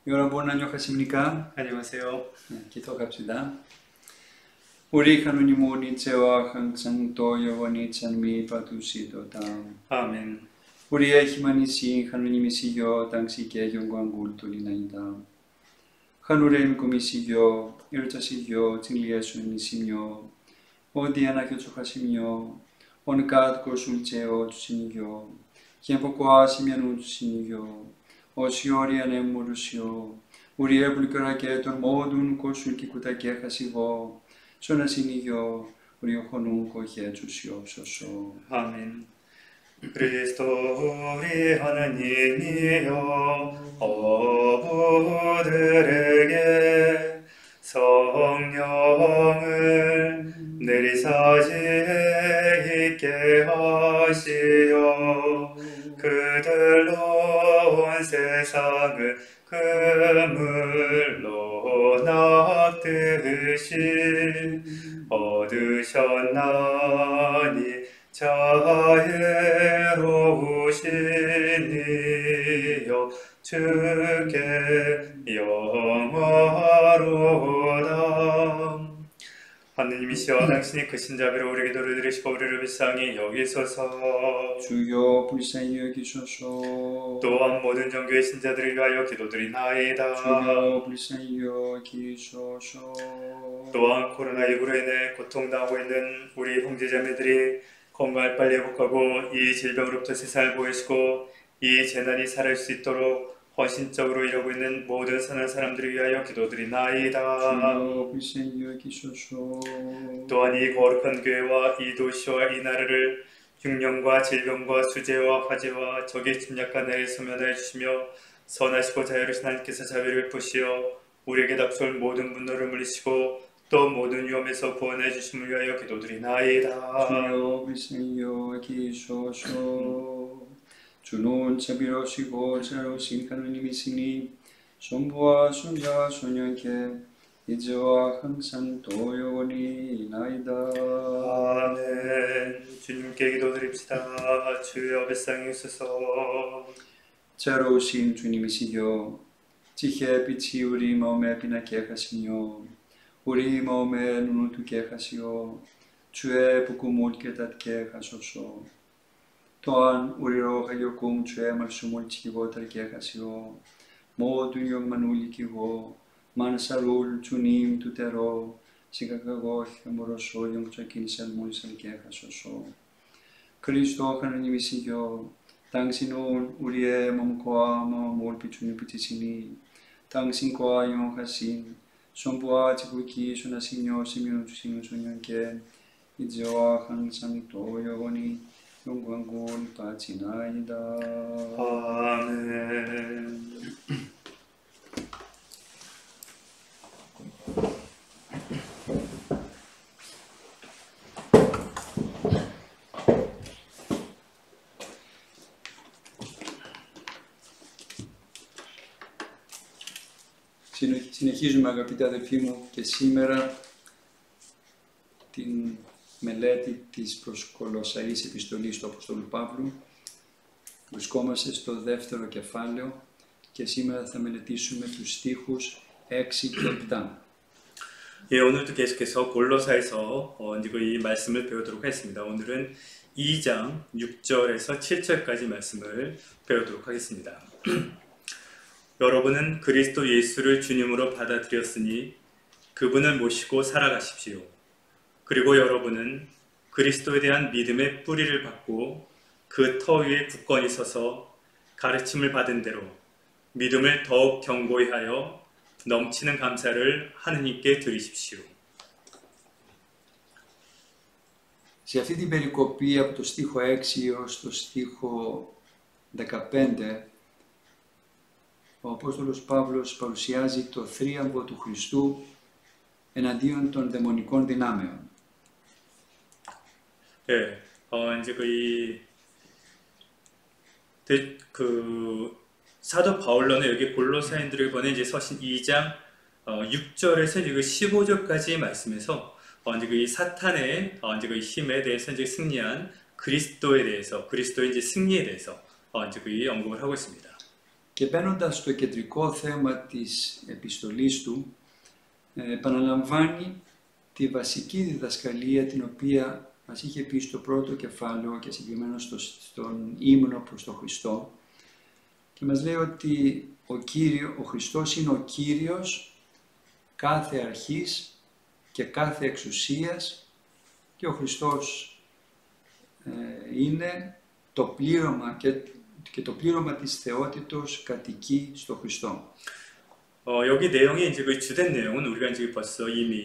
여러분 안녕하십니까? 안녕하세요. 기도합시다. 우리 하느님 우리 죄와 항상 또 영원히 찬미 받으시도다. 아멘. 우리의 희망이시 하느님이시여 당시께 영광을 돌리나이다. 하늘의 임금이시여 일자시여 진리의 주님이시며 어디 하나 교축하시며 온갖 것을 재어 주시니여 행복과 시면을 주시니여 어시오리 안에 물으시오 우리의 불결하게 된 모든 것을 기쁘게 하시고 선하시니여 우리 혼을 거기에 주시옵소서. 아멘. 그리스도 우리 하나님이여 어부들에게 성령을 내리사지에 있게 하시어 그들로 온 세상을 그물로 낚듯이 얻으셨나니 자애로우시니여 주께 영화로다. 하느님이시여 당신이 크신 자비로 우리 기도를 들으시고 우리를 불쌍히 여기소서. 주여 불쌍히 여기소서. 또한 모든 종교의 신자들을 위하여 기도드리나이다. 주여 불쌍히 여기소서. 또한 코로나19로 인해 고통당하고 있는 우리 형제자매들이 건강을 빨리 회복하고 이 질병으로부터 세상을 보호하시고 이 재난이 사라질 수 있도록 헌신적으로 일하고 있는 모든 선한 사람들을 위하여 기도드리나이다. 주여 불쌍히 여기소서. 또한 이 거룩한 교회와 이 도시와 이 나라를 흉년과 질병과 수재와 화재와 적의 침략과 내에 소멸하여 주시며 선하시고 자유로우신 하나님께서 자비를 베푸시어 우리에게 닥쳐올 모든 분노를 물리시고 또 모든 위험에서 구원해 주심을 위하여 기도드리나이다. 주여 불쌍히 여기소서. 주는 자비로우시고 자유로우신 하느님이시니 손부와 손자와 소년께 이제와 항상 또 영원히 나이다. 아멘. 주님께 기도드립시다. 주여 불쌍히 여기소서. 자유로우신 주님이시여 지혜의 빛이 우리 마음에 빛나게 하시며 우리 마음에 눈을 뜨게 하시어 주의 복음을 깨닫게 하소서. 또한 우리로 하여금 주의 말씀을 지키고 들게 하시어 모든 영만을 이기고 만사를 주님 뜻대로 지각하고 힘으로써 영적인 삶을 살게 하소서. 그리스도 하나님이시여 당신은 우리의 몸과 마음을 비추는 빛이시니 당신과 영하신 손부와 지극히 선하시며 생명을 주시는 소년께 이제와 항상 또 영원히 영광을 바치나이다. 아멘. Συνεχίζουμε αγαπητοί αδελφοί μου και σήμερα την μελέτη της προς Κολοσσαείς επιστολής του Αποστόλου Παύλου. Βρισκόμαστε στο δεύτερο κεφάλαιο και σήμερα θα μελετήσουμε τους στίχους 6 και 7. 예, 오늘도 계속해서 골로사에서 이 말씀을 배우도록 하겠습니다. 오늘은 2장 6절에서 7절까지 말씀을 배우도록 하겠습니다. 여러분은 그리스도 예수를 주님으로 받아들였으니 그분을 모시고 살아가십시오. 그리고 여러분은 그리스도에 대한 믿음의 뿌리를 받고 그 터 위에 굳건히 서서 가르침을 받은 대로 믿음을 더욱 견고히 하여 넘치는 감사를 하느님께 드리십시오. Σε αυτή την περικοπή από το στίχο 6 έως το στίχο 15, ο Απόστολος Παύλος παρουσιάζει το θρίαμβο του Χριστού εναντίον των δαιμονικών δυνάμεων. 예, 사도 바울로는 여기 골로새인들을 보내 이제 서신 2장 6절에서 15절까지 말씀에서 이 사탄의 이 힘에 대해서 이제 승리한 그리스도에 대해서 그리스도의 이제 승리에 대해서 언급을 하고 있습니다. Και μπαίνοντας στο κεντρικό θέμα της επιστολής του, επαναλαμβάνει τη βασική διδασκαλία την οποία μας είχε πει στο πρώτο κεφάλαιο και συγκεκριμένα στον ύμνο προς τον Χριστό και μας λέει ότι ο Χριστός είναι ο Κύριος κάθε αρχής και κάθε εξουσίας και ο Χριστός είναι το πλήρωμα και το πλήρωμα της θεότητος κατοικεί στο Χριστό. 여기 내용이 이제 그 주된 내용은 우리가 이제 벌써 이미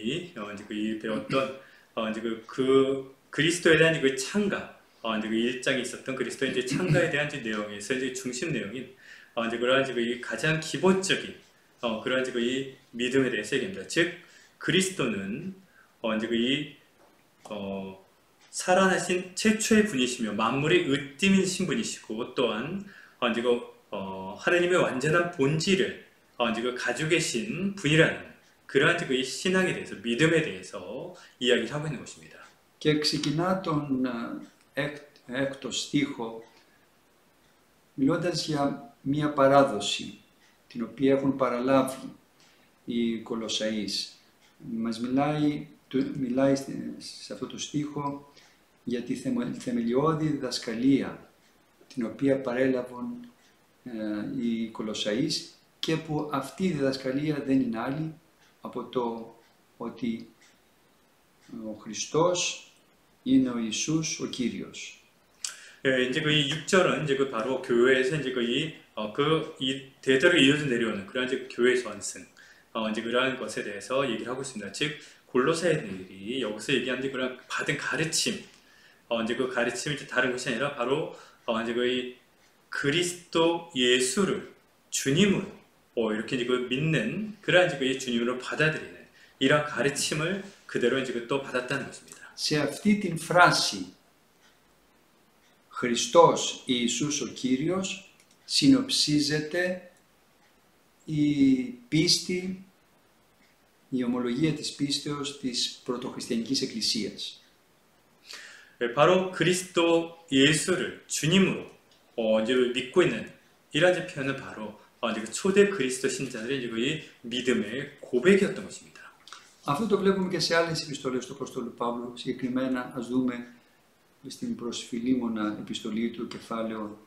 이제 그 배웠던 이제 그 그리스도에 대한 그 창가 이제 그 1장에 있었던 그리스도의 이제 창가에 대한 이제 내용에서 이제 중심 내용인 이제 그런 이제 그 가장 기본적인 그런 이제 그 이 믿음에 대해서 얘기합니다. 즉 그리스도는 이제 그 이 살아나신 최초의 분이시며 만물의 으뜸이신 분이시고 또한 이제 그 하나님의 완전한 본질을 이제 그 가지고 계신 분이라는 그러한 그 신앙에 대해서 믿음에 대해서 이야기를 하고 있는 것입니다. Και ξεκινά τον έκτο στίχο μιλώντας για μία παράδοση την οποία έχουν παραλάβει οι Κολοσσαείς. Μας μιλάει σε αυτό το στίχο για τη θεμελιώδη διδασκαλία την οποία παρέλαβαν οι Κολοσσαείς και που αυτή η διδασκαλία δεν είναι άλλη από το ότι ο Χριστός είναι ο Ιησούς ο Κύριος. 이제 그 6절은 이제 그 바로 교회에서 이제 이 대대로 이어져 내려오는 그런 이제 교회 전승 이제 그러한 것에 대해서 얘기를 하고 있습니다. 즉 골로새인들이 여기서 얘기하는 그런 받은 가르침 이제 그 가르침이 다른 것이 아니라 바로 이제 그 그리스도 예수를 주님으로 이렇게 이제 그 믿는 그러한 이제 그 주님으로 받아들이는 이런 가르침을 그대로 이제 또 받았다는 것입니다. Σε αυτή την φράση Χριστός Ιησούς ο Κύριος συνοψίζεται η πίστη, η ομολογία της πίστεως της πρωτοχριστιανικής εκκλησίας. 바로 그리스도 예수를 주님으로 이제 믿고 있는 이런 이제 표현은 바로 이제 그 초대 그리스도 신자들의 이제 그 믿음의 고백이었던 것입니다. Αυτό το βλέπουμε και σε άλλες επιστολές του Απόστολου Παύλου. Συγκεκριμένα, ας δούμε στην προς Φιλίμωνα επιστολή του, κεφάλαιο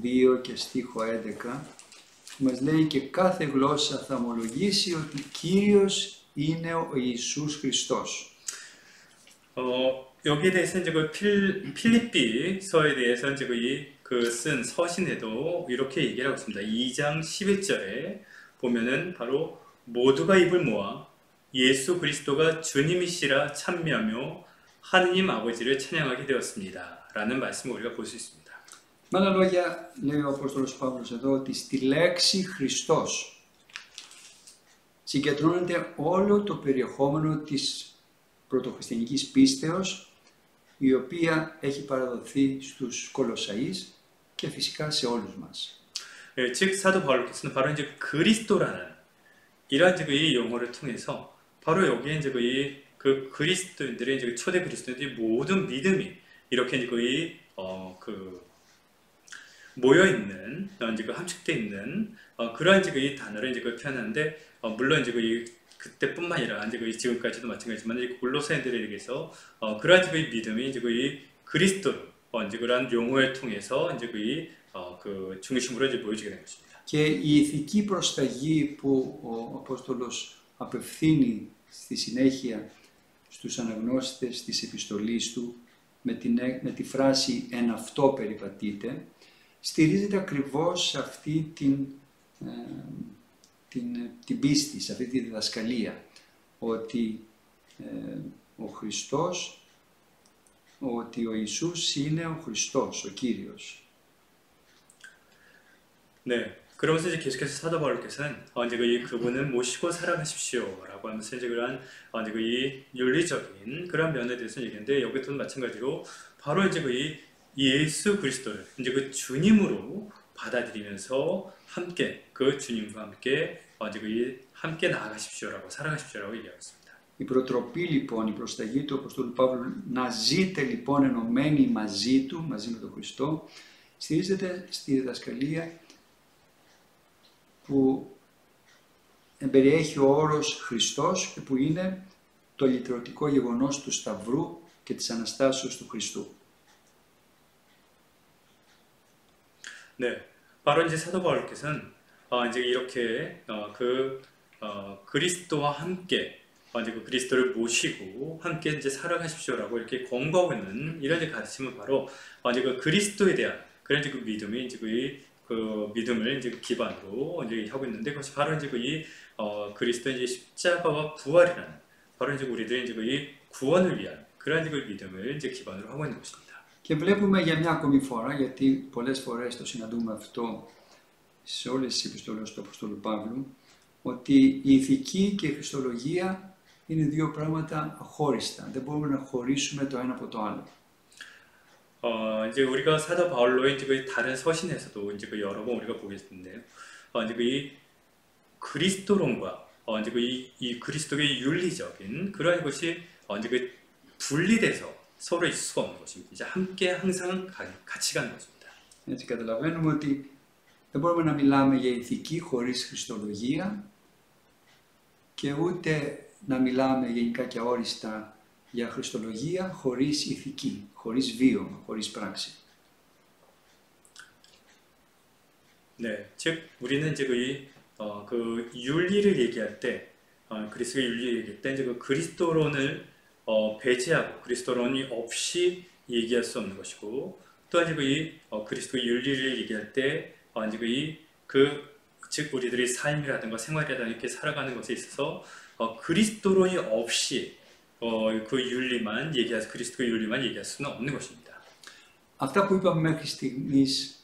2 και στίχο 11, που μας λέει και κάθε γλώσσα θα ομολογήσει ότι Κύριος είναι ο Ιησούς Χριστός. 여기에 대해서 이제 그 필립비서에 대해서 이제 쓴 서신에도 이렇게 얘기를 하고 있습니다. 2장 11절에 보면은 바로 모두가 입을 모아 예수 그리스도가 주님이시라 찬미하며 하느님 아버지를 찬양하게 되었습니다. 라는 말씀을 우리가 볼 수 있습니다. Με άλλα λόγια, λέει ο Απόστολος Παύλος εδώ, ότι στη λέξη Χριστός συγκεντρώνεται όλο το περιεχόμενο της πρωτοχριστιανικής πίστεως, η οποία έχει παραδοθεί στους Κολοσσαείς και φυσικά σε όλους μας. 즉 사도 바울께서는 바로 이제 그리스도라는 이러한 이제 이 용어를 통해서 바로 여기에 이제 그 그리스도인들의 이제 초대 그리스도인들의 모든 믿음이 이렇게 이제 그 모여 있는 이제 그 함축되어 있는 그러한 이제 이 단어를 이제 표현하는데 물론 이제 그때뿐만 아니라 이제 지금까지도 마찬가지지만 골로새인들에게서 그러한 이제 믿음이 이제 그리스도 이제 그러한 용어를 통해서 이제 그 중심으로 이제 보여지게 된 것입니다. Και η ηθική προσταγή που ο Απόστολος απευθύνει στη συνέχεια στους αναγνώστες της επιστολής του με τη φράση «εν αυτό περιπατείτε», στηρίζεται ακριβώς σε αυτή την πίστη, σε αυτή τη διδασκαλία, ότι ο Χριστός, ότι ο Ιησούς είναι ο Χριστός, ο Κύριος. 네, 그러면서 이제 계속해서 사도 바울께서는 이제 그분을 모시고 살아가십시오라고 하면서 이제 그러한 이제 이 윤리적인 그런 면에 대해서 얘기했는데 여기서도 마찬가지로 바로 이제 예수 그리스도를 이제 그 주님으로 받아들이면서 함께 그 주님과 함께 이제 함께 나아가십시오라고 살아가십시오라고 얘기하고 있습니다. Η προτροπή λοιπόν, η προσταγή του Αποστόλου Παύλου να ζείτε λοιπόν ενωμένοι μαζί του, μαζί με τον Χριστό, στηρίζεται στη διδασκαλία που περιέχει ο όρος Χριστός και που είναι το λυτρωτικό γεγονός του Σταυρού και της Αναστάσεως του Χριστού. 네, 바로 이제 사도 바울께서는 이제 이렇게 그리스도와 함께 이제 그 그리스도를 모시고 함께 이제 살아가십시오라고 이렇게 권고하고 있는 이런 이제 가르침은 바로 이제 그 그리스도에 대한 그런 이제 그 믿음이 이제 그 믿음을 이제 기반으로 이제 하고 있는데 그것이 바로 이제 그리스도의 이제 십자가와 부활이라는 바로 이제 우리들의 이제 이 구원을 위한 그런 이제 그 믿음을 이제 기반으로 하고 있는 것입니다. Και βλέπουμε για μια ακόμη φορά, γιατί πολλές φορές το συναντούμε αυτό σε όλες τις επιστολές του Αποστόλου Παύλου, ότι η ηθική και η χριστολογία είναι δύο πράγματα αχώριστα. Δεν μπορούμε να χωρίσουμε το ένα από το άλλο. 이제 우리가 사도 바울로의 이제 그 다른 서신에서도 이제 그 여러 번 우리가 보겠는데요. 이제 이 그리스도론과 이제 이 그리스도의 윤리적인 그런 것이 이제 그 분리돼서 서로 있을 수가 없는 것입니다. 이제 함께 항상 같이 가는 것입니다. Έτσι καταλαβαίνουμε ότι δεν μπορούμε να μιλάμε για ηθική χωρίς χριστολογία και ούτε να μιλάμε γενικά και αόριστα για χριστολογία χωρίς ηθική, χωρίς βίωμα, χωρίς πράξη. 네, 즉 우리는 이제 그 윤리를 얘기할 때, 그리스도의 윤리를 얘기할 때 이제 그 그리스도론을 배제하고 그리스도론이 없이 얘기할 수 없는 것이고, 또 이제 그리스도의 윤리를 얘기할 때 이제 즉 우리들의 삶이라든가 생활이라든가 이렇게 살아가는 것에 있어서 그리스도론이 없이 그 윤리만 얘기할 그리스도의 윤리만 얘기할 수는 없는 것입니다. Αυτά που είπαμε μέχρι στιγμής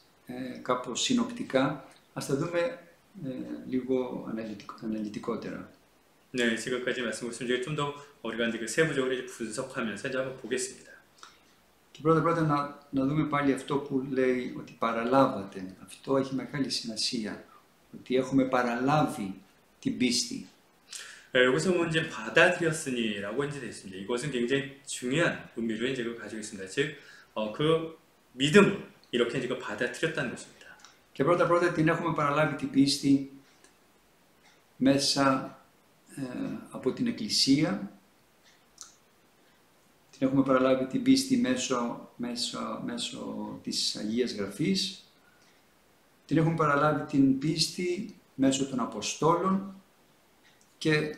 κάπως συνοπτικά, ας τα δούμε λίγο αναλυτικότερα. 네, 지금까지 말씀하신 중에 좀 더 우리가 이제 세부적으로 분석하면서 이제 한번 보겠습니다. Και πρώτα να δούμε πάλι αυτό που λέει ότι παραλάβατε. Αυτό έχει μεγάλη σημασία. Ότι έχουμε παραλάβει την πίστη. 여기서 뭐 이제 받아들였으니라고 이제 됐습니다. 이것은 굉장히 중요한 의미를 이제 가지고 있습니다. 즉, 그 믿음을 이렇게 이제 받아들였다는 것입니다. Και πρώτα την έχουμε παραλάβει την πίστη μέσα από την Εκκλησία. Την έχουμε παραλάβει την πίστη μέσω της Αγίας Γραφής. Την έχουμε παραλάβει την πίστη μέσω των Αποστόλων και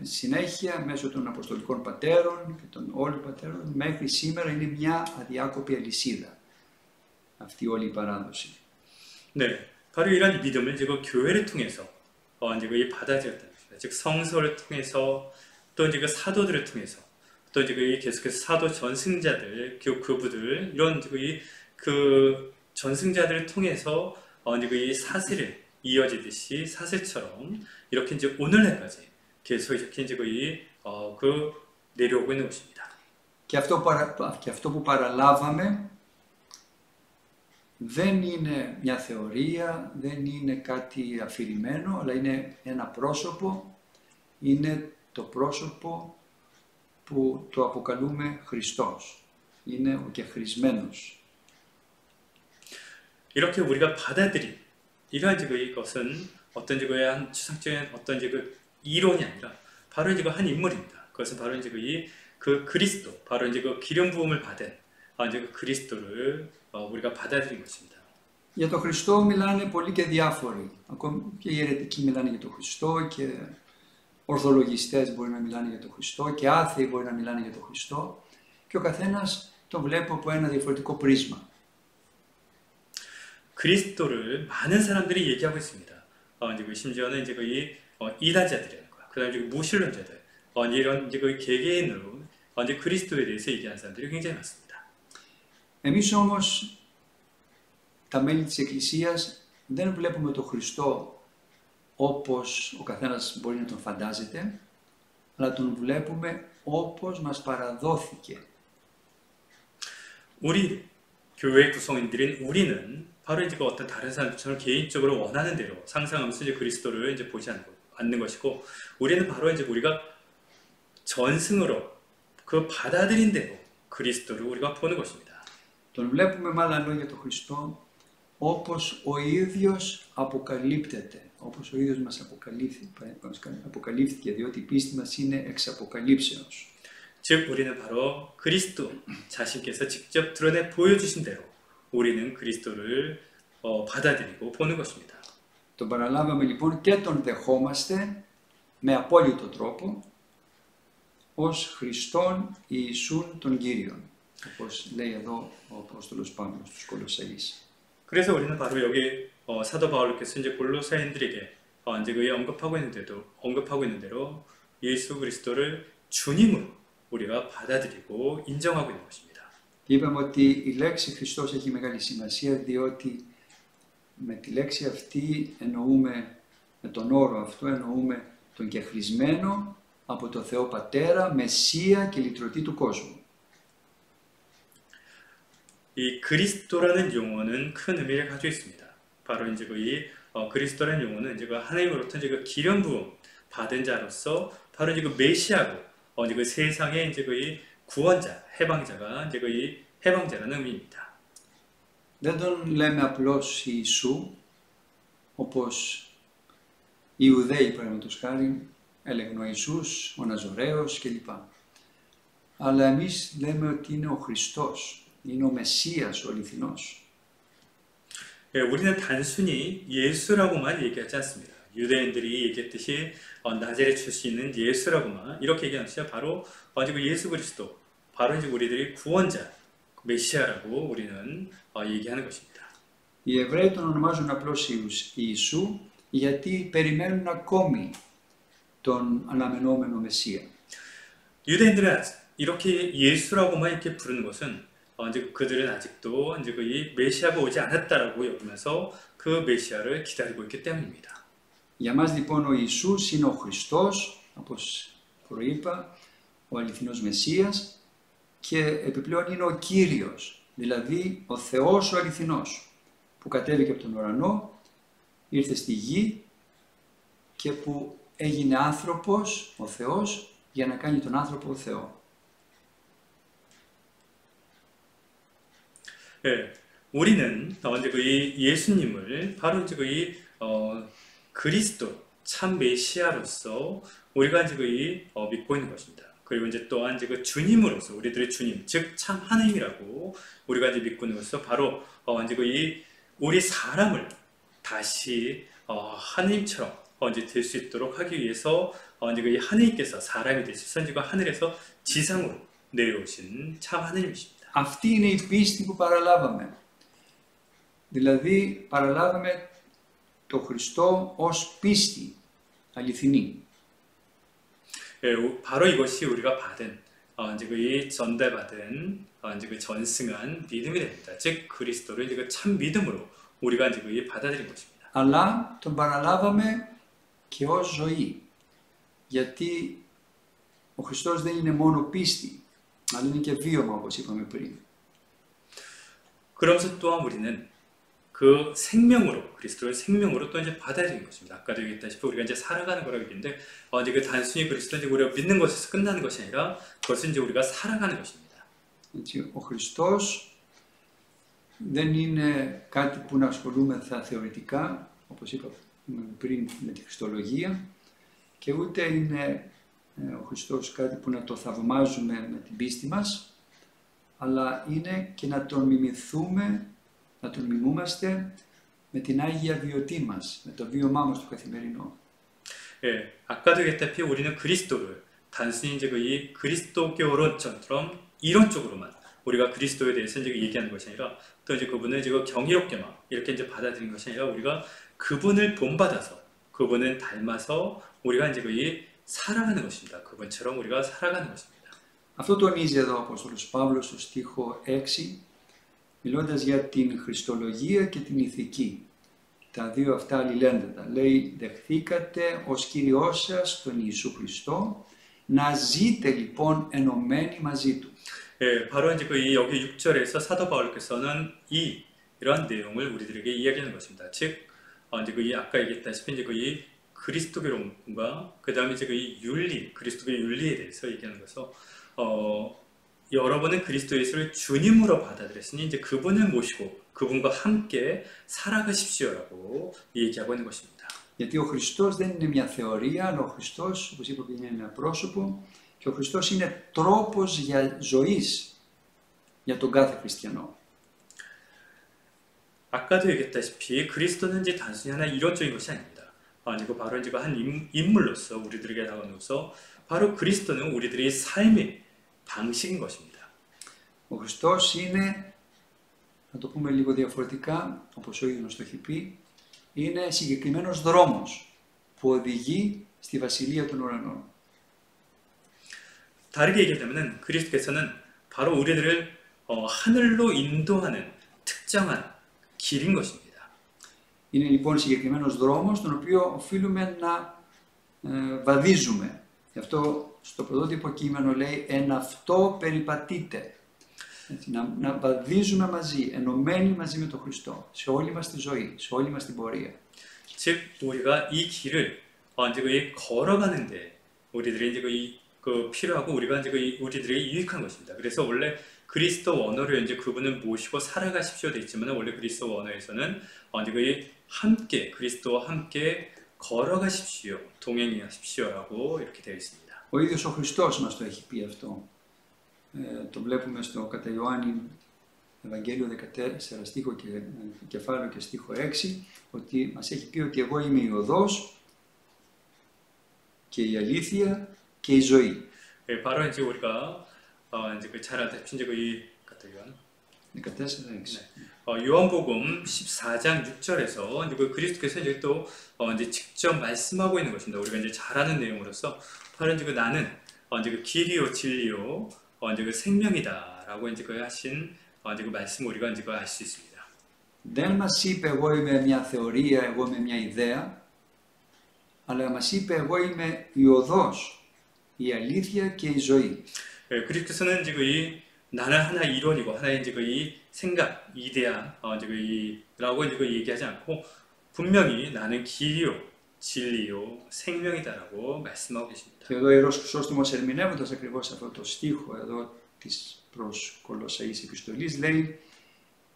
συνέχεια μέσω των Αποστολικών Πατέρων και των όλων πατέρων μέχρι σήμερα είναι μια αδιάκοπη αλυσίδα αυτή όλη η παράδοση. 네, 바로 이런 믿음을 이제 그 교회를 통해서 이제 그 받아들였다는 것입니다. 즉 성서를 통해서 또 이제 그 사도들을 통해서 또 이제 그 계속해서 사도 전승자들, 그부들 이런 그 전승자들을 통해서 이제 그 사슬을 이어지듯이 사슬처럼 이렇게 이제 오늘날까지 계속 이렇게 이제 그 내려오고 있는 것입니다. Και αυτό που παραλάβαμε δεν είναι μια θεωρία, δεν είναι κάτι αφηρημένο, αλλά είναι ένα πρόσωπο, είναι το πρόσωπο που το αποκαλούμε Χριστός. Είναι ο κεχρισμένος. 이렇게 우리가 받아들인 이러한 이것은 어떤 한 추상적인 어떤 그 이론이 아니라 바로 이제 한 인물입니다. 그것은 바로 이제 그 그리스도, 바로 이제 그 기름 부음을 받은 이제 그 그리스도를 우리가 받아들인 것입니다. Για τον Χριστό μιλάνε πολλοί και διάφοροι. Ακόμη και οι αιρετικοί μιλάνε για τον Χριστό και ορθολογιστές μπορεί να μιλάνε για τον Χριστό και άθεοι μπορεί να μιλάνε για τον Χριστό και ο καθένας τον βλέπει από ένα διαφορετικό πρίσμα. 그리스도를 많은 사람들이 얘기하고 있습니다. 이제 심지어는 이제 이단자들과 그다음에 무신론자들 이런 이제 개개인으로 이제 그리스도에 대해서 얘기하는 사람들이 굉장히 많습니다. Εμείς όμως τα μέλη της Εκκλησίας δεν βλέπουμε τον Χριστό όπως ο καθένας μπορεί να τον φαντάζεται, αλλά τον βλέπουμε όπως μας παραδόθηκε. 우리 교회 구성인들인 우리는 바로 이제 어떤 다른 사람들처럼 개인적으로 원하는 대로 상상하면서 이제 그리스도를 이제 보지 않는 것이고, 우리는 바로 이제 우리가 전승으로 그 받아들인 대로 그리스도를 우리가 보는 것입니다. Τον βλέπουμε με άλλα λόγια τον Χριστό όπως ο ίδιος αποκαλύπτεται, όπως ο ίδιος μας αποκαλύφθηκε, διότι η πίστη μας είναι εξ αποκαλύψεως. 즉 우리는 바로 그리스도 자신께서 직접 드러내 보여주신 대로 우리는 그리스도를 받아들이고 보는 것입니다. Τον παραλάβαμε λοιπόν και τον δεχόμαστε με απόλυτο τρόπο ως Χριστόν Ιησούν τον Κύριον, όπως λέει εδώ ο Απόστολος Παύλος στους Κολοσσαείς. 그래서 우리는 바로 여기 사도 바울께서 이제 골로새인들에게 이제 그 언급하고 있는 대로 예수 그리스도를 주님으로 우리가 받아들이고 인정하고 있는 것입니다. Είπαμε ότι η λέξη Χριστός έχει μεγάλη σημασία, διότι με τη λέξη αυτή εννοούμε, με τον όρο αυτό εννοούμε τον κεχρισμένο από το Θεό Πατέρα, Μεσσία και λυτρωτή του κόσμου. 이 그리스도라는 용어는 큰 의미를 가지고 있습니다. 바로 이제 이 그리스도라는 용어는 이제 그 하나님으로부터 이제 그 기름 부음 받은 자로서 바로 이제 그 메시아고 이제 그 세상의 이제 이 구원자, 해방자가 이제 이 해방자라는 의미입니다. Δεν τον λέμε απλώς Ιησού, όπως οι Ιουδαίοι παραδείγματος χάρη έλεγαν ο Ιησούς, ο Ναζωραίος κλπ. Αλλά εμείς λέμε ότι είναι ο Χριστός, είναι ο Μεσσίας, ο αληθινός. 우리는 단순히 예수라고만 얘기하지 않습니다. 유대인들이 얘기했듯이 나자렛 출신인 예수라고만 이렇게 얘기하는 것이 바로 지금 예수 그리스도, 바로 이제 우리들의 구원자, 메시아라고 우리는 얘기하는 것입니다. Οι Εβραίοι τον ονομάζουν απλώς Ιησού γιατί περιμένουν ακόμη τον αναμενόμενο Μεσσία. 유대인들은 이렇게 예수라고만 이렇게 부르는 것은 이제 그들은 아직도 이제 이 메시아가 오지 않았다라고 여기면서 그 메시아를 기다리고 있기 때문입니다. Για μας λοιπόν ο Ιησούς είναι ο Χριστός, όπως προείπα, ο αληθινός Μεσσίας και επιπλέον είναι ο Κύριος, δηλαδή ο Θεός ο αληθινός, που κατέβηκε από τον ουρανό, ήρθε στη γη και που έγινε άνθρωπος, ο Θεός, για να κάνει τον άνθρωπο Θεό. 네, 우리는 이제 이 예수님을 바로 이제 이 그리스도 참 메시아로서 우리가 이제 믿고 있는 것입니다. 그리고 이제 또한 이제 그 주님으로서 우리들의 주님, 즉 참 하나님이라고 우리가 이제 믿고 있는 것은 바로 이제 이 우리 사람을 다시 하나님처럼 이제 될 수 있도록 하기 위해서 이제 그 하나님께서 사람이 되셔서 이제 하늘에서 지상으로 내려오신 참 하나님이십니다. Αυτή είναι η πίστη που παραλάβαμε. Δηλαδή παραλάβαμε το Χριστό ως πίστη αληθινή. 바로 이것이 우리가 받은 이제 이 전달받은 이제 그 전승한 믿음이 됩니다. 즉 그리스도를 이제 그 참 믿음으로 우리가 이제 받아들인 것입니다. Αλλά τον παραλάβαμε και ως ζωή. Γιατί ο Χριστός δεν είναι μόνο πίστη, αλλά είναι και βίωμα, όπως είπαμε πριν. 그러면서 또한 우리는 그 생명으로, 그리스도를 생명으로 또 이제 받아들인 것입니다. 아까도 얘기했다시피 우리가 이제 살아가는 거라고 했는데, 이제 그 단순히 그리스도를 이제 우리가 믿는 것에서 끝나는 것이 아니라, 그것은 이제 우리가 살아가는 것입니다. Έτσι, ο Χριστός δεν είναι κάτι που να ασχολούμεθα θεωρητικά, όπως είπα πριν με τη Χριστολογία, και ούτε είναι ο Χριστός κάτι που να το θαυμάζουμε με την πίστη μας, αλλά είναι και να τον μιμηθούμε, να τον μιμούμαστε με την Άγια βιωτή μας, με το βίωμά μας το καθημερινό. 예, 아까도 얘기했다시피 우리는 그리스도를 단순히 이제 이 그리스도교론처럼 이론적으로만 우리가 그리스도에 대해서 이제 얘기하는 것이 아니라 또 이제 그분을 이제 경이롭게만 이렇게 이제 받아들인 것이 아니라 우리가 그분을 본받아서 그분을 닮아서 우리가 이제 이 살아가는 것입니다. 그분처럼 우리가 살아가는 것입니다. Αυτό τονίζει εδώ ο Απόστολος Παύλος στο στίχο 6, μιλώντας για την Χριστολογία και την ηθική. Τα δύο αυτά αλληλένδετα. Λέει, δεχθήκατε ως Κύριός σας τον Ιησού Χριστό, να ζείτε λοιπόν ενωμένοι μαζί Του. 바로 이제 이 여기 6절에서 사도 바울께서는 이러한 내용을 우리들에게 이야기하는 것입니다. 즉, 이제 이 아까 얘기했다시피 이제 이 그리스도교론과 그 다음에 이제 이 윤리, 그리스도교 윤리에 대해서 얘기하는 것은 여러분은 그리스도 예수를 주님으로 받아들였으니 이제 그분을 모시고 그분과 함께 살아가십시오라고 얘기하고 있는 것입니다. Γιατί ο Χριστός δεν είναι μια θεωρία, αλλά ο Χριστός, όπως είπα, είναι ένα πρόσωπο και ο Χριστός είναι τρόπος ζωής για τον κάθε χριστιανό. 아까도 얘기했다시피 그리스도는 이제 단순히 하나 이론적인 것이 아닙니다. 아니고 바로 이제 한 인물로서 우리들에게 다가오면서 바로 그리스도는 우리들의 삶의 방식인 것입니다. Ο Χριστός είναι, να το πούμε λίγο διαφορετικά, όπως ο ίδιος το έχει πει, είναι συγκεκριμένος δρόμος που οδηγεί στη Βασιλεία των Ουρανών. 다르게 얘기하자면 그리스도께서는 바로 우리들을 하늘로 인도하는 특정한 길인 것입니다. Είναι λοιπόν συγκεκριμένος δρόμος τον οποίο οφείλουμε να βαδίζουμε. Γι' αυτό στο πρωτότυπο κείμενο λέει «εν αυτό περιπατείτε». Να βαδίζουμε μαζί, ενωμένοι μαζί με τον Χριστό, σε όλη μας τη ζωή, σε όλη μας την πορεία. 즉 우리가 이 길을 이제 걸어가는데 우리들이 이제 필요하고 우리가 이제 우리들에게 유익한 것입니다. 그래서 원래 그리스도 원어로 이제 그분을 모시고 살아가십시오 되어 있지만 원래 그리스도 원어에서는 이제 함께 그리스도와 함께 걸어가십시오, 동행하십시오라고 이렇게 되어 있습니다. Ο ίδιος ο Χριστός μας το έχει πει αυτό. Το βλέπουμε στο κατά Ιωάννη Ευαγγέλιο 14 στίχο και κεφάλαιο και στίχο 6 ότι μας έχει πει ότι εγώ είμαι η οδός και η αλήθεια και η ζωή. 바로 이제 우리가 이제 잘 알다시피 이제 이 같은 요한 14:6. 요한복음 14장 6절에서 이제 그리스도께서 이제 또 이제 직접 말씀하고 있는 것입니다. 우리가 이제 잘 아는 내용으로서 바로 이제 나는 이제 길이요 진리요 이제 생명이다라고 이제 하신 이제 말씀 우리가 이제 알 수 있습니다. Δεν μας είπε εγώ είμαι μια θεωρία, εγώ είμαι μια ιδέα, αλλά μας είπε εγώ είμαι η οδός, η αλήθεια και η ζωή. 그리스도께서는 이제 나는 하나 이론이고 하나의 이제 이 생각, 이데아, 이제 라고 이제 얘기하지 않고 분명히 나는 길이요, 진리요, 생명이다라고 말씀하고 계십니다. Και εδώ ο Ιερός Χρυσόστομος ερμηνεύοντας ακριβώς αυτό το στίχο εδώ της προς Κολοσσαείς επιστολής λέει